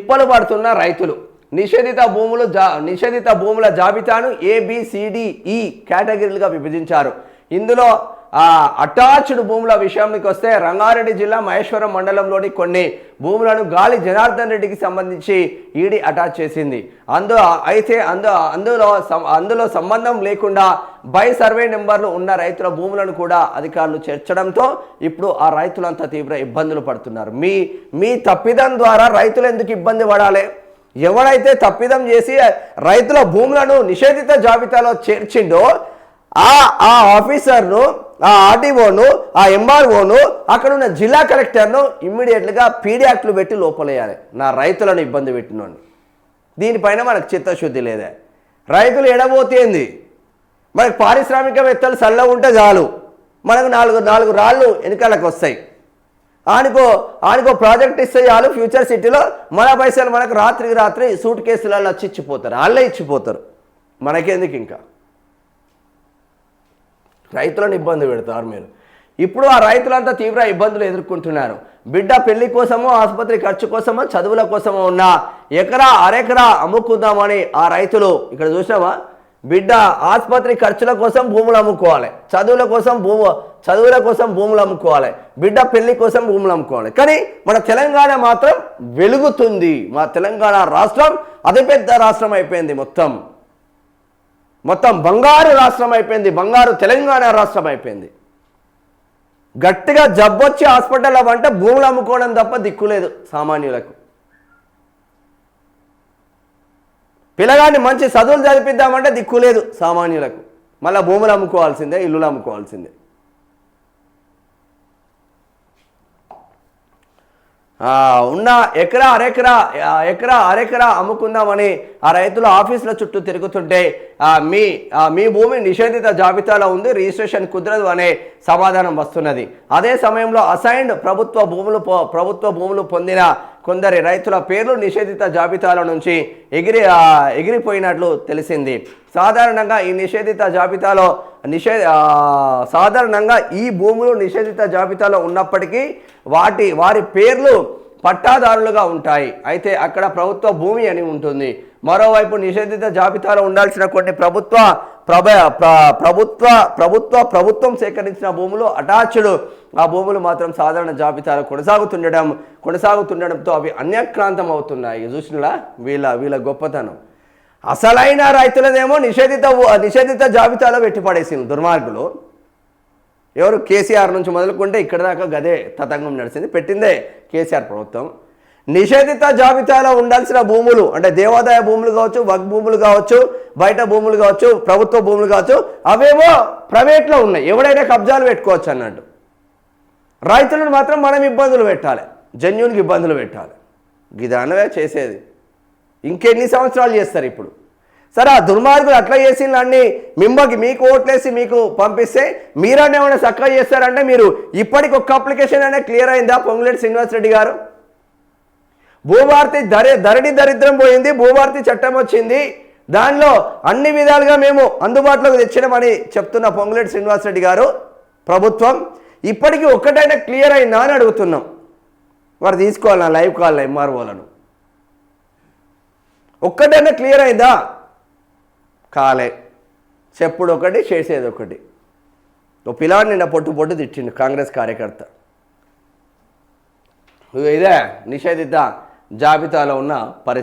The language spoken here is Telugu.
తిప్పలు పడుతున్న రైతులు. నిషేధిత భూముల జాబితాను ABCDE కేటగిరీలుగా విభజించారు. ఇందులో అటాచ్డ్ భూముల విషయానికి వస్తే రంగారెడ్డి జిల్లా మహేశ్వరం మండలంలోని కొన్ని భూములను గాలి జనార్దన్ రెడ్డికి సంబంధించి ఈడీ అటాచ్ చేసింది. అందులో సంబంధం లేకుండా బై సర్వే నెంబర్లు ఉన్న రైతుల భూములను కూడా అధికారులు చేర్చడంతో ఇప్పుడు ఆ రైతులంతా తీవ్ర ఇబ్బందులు పడుతున్నారు. మీ తప్పిదం ద్వారా రైతులు ఎందుకు ఇబ్బంది పడాలి? ఎవడైతే తప్పిదం చేసి రైతుల భూములను నిషేధిత జాబితాలో చేర్చిండో ఆ ఆఫీసర్ను, ఆ ఆర్టీఓను, ఆ ఎంఆర్ఓను, అక్కడ ఉన్న జిల్లా కలెక్టర్ను ఇమ్మీడియట్గా పీడీ యాక్ట్లు పెట్టి లోపలేయాలి. నా నారైతులను ఇబ్బంది పెట్టినోండి. దీనిపైన మనకు చిత్తశుద్ధి లేదే. రైతులు ఎడబోతేంది? మనకు పారిశ్రామికవేత్తలు చల్ల ఉంటే చాలు, మనకు నాలుగు రాళ్ళు వెనకాలకు వస్తాయి. ఆనికో ప్రాజెక్ట్ ఇస్తే చాలు, ఫ్యూచర్ సిటీలో మన పైసలు మనకు రాత్రికి రాత్రి సూట్ కేసులలో వచ్చి ఇచ్చిపోతారు, వాళ్ళే ఇచ్చిపోతారు. మనకెందుకు? ఇంకా రైతులను ఇబ్బంది పెడతారు మీరు. ఇప్పుడు ఆ రైతులంతా తీవ్ర ఇబ్బందులు ఎదుర్కొంటున్నారు. బిడ్డ పెళ్లి కోసమో, ఆసుపత్రి ఖర్చు కోసమో, చదువుల కోసమో ఉన్న ఎకరా అరెకరా అమ్ముకుందామని ఆ రైతులు ఇక్కడ చూసినావా, బిడ్డ ఆసుపత్రి ఖర్చుల కోసం భూములు అమ్ముకోవాలి, చదువుల కోసం భూములు అమ్ముకోవాలి, బిడ్డ పెళ్లి కోసం భూములు అమ్ముకోవాలి. కానీ మన తెలంగాణ మాత్రం వెలుగుతుంది. మా తెలంగాణ రాష్ట్రం అతిపెద్ద రాష్ట్రం అయిపోయింది. మొత్తం బంగారు రాష్ట్రం అయిపోయింది. బంగారు తెలంగాణ రాష్ట్రం అయిపోయింది. గట్టిగా జబ్బొచ్చి హాస్పిటల్లో అంటే భూములు అమ్ముకోవడం తప్ప దిక్కులేదు సామాన్యులకు. పిల్లగాడిని మంచి చదువులు చదివిద్దామంటే దిక్కులేదు సామాన్యులకు. మళ్ళీ భూములు అమ్ముకోవాల్సిందే, ఇల్లులు అమ్ముకోవాల్సిందే. ఉన్న ఎకరా అరెకరా అమ్ముకుందామని ఆ రైతులు ఆఫీసుల చుట్టూ తిరుగుతుంటే మీ భూమి నిషేధిత జాబితాలో ఉంది, రిజిస్ట్రేషన్ కుదరదు అనే సమాధానం వస్తున్నది. అదే సమయంలో అసైన్డ్ ప్రభుత్వ భూములు పొందిన కొందరి రైతుల పేర్లు నిషేధిత జాబితాల నుంచి ఎగిరిపోయినట్లు తెలిసింది. సాధారణంగా ఈ భూములు నిషేధిత జాబితాలో ఉన్నప్పటికీ వారి పేర్లు పట్టాదారులుగా ఉంటాయి. అయితే అక్కడ ప్రభుత్వ భూమి అని ఉంటుంది. మరోవైపు నిషేధిత జాబితాలో ఉండాల్సిన కొన్ని ప్రభుత్వం సేకరించిన భూములు అటాచ్డ్, ఆ భూములు మాత్రం సాధారణ జాబితాలో కొనసాగుతుండడంతో అవి అన్యక్రాంతం అవుతున్నాయి. చూసినలా వీళ్ళ గొప్పతనం. అసలైన రైతులదేమో నిషేధిత జాబితాలో పెట్టి పడేసింది దుర్మార్గులు. ఎవరు? కేసీఆర్ నుంచి మొదలుకుంటే ఇక్కడ దాకా గదే తతంగం నడిచింది. పెట్టిందే కేసీఆర్ ప్రభుత్వం. నిషేధిత జాబితాలో ఉండాల్సిన భూములు అంటే దేవాదాయ భూములు కావచ్చు, వక్ భూములు కావచ్చు, బయట భూములు కావచ్చు, ప్రభుత్వ భూములు కావచ్చు, అవేమో ప్రైవేట్లో ఉన్నాయి, ఎవడైనా కబ్జాలు పెట్టుకోవచ్చు అన్నట్టు. రైతులను మాత్రం మనం ఇబ్బందులు పెట్టాలి, జన్యునికి ఇబ్బందులు పెట్టాలి. గిదానవే చేసేది. ఇంకెన్ని సంవత్సరాలు చేస్తారు ఇప్పుడు? సరే, ఆ దుర్మార్గులు అట్లా చేసిందని మీకు ఓట్లేసి మీకు పంపిస్తే మీరన్నా ఏమైనా చక్కగా చేస్తారంటే మీరు ఇప్పటికి ఒక్క అప్లికేషన్ అనే క్లియర్ అయిందా? పొంగులేటి శ్రీనివాస్ రెడ్డి గారు, భూభారతి దరిద్రం పోయింది, భూభారతి చట్టం వచ్చింది, దానిలో అన్ని విధాలుగా మేము అందుబాటులోకి తెచ్చినామని చెప్తున్న పొంగులేటి శ్రీనివాస్ రెడ్డి గారు ప్రభుత్వం ఇప్పటికీ ఒక్కటైనా క్లియర్ అయిందా అని అడుగుతున్నాం. వారు తీసుకోవాలి నా లైవ్ కాల్ ఎంఆర్ఓలను. ఒక్కటైనా క్లియర్ అయిందా? కాలే. చెప్పుడు ఒకటి, చేసేది ఒకటి. ఓ పిల్లాడు నిన్న పొట్టు తిట్టిండు కాంగ్రెస్ కార్యకర్త. ఇదే నిషేధిత జాబితాలో ఉన్న పరిస్థితి.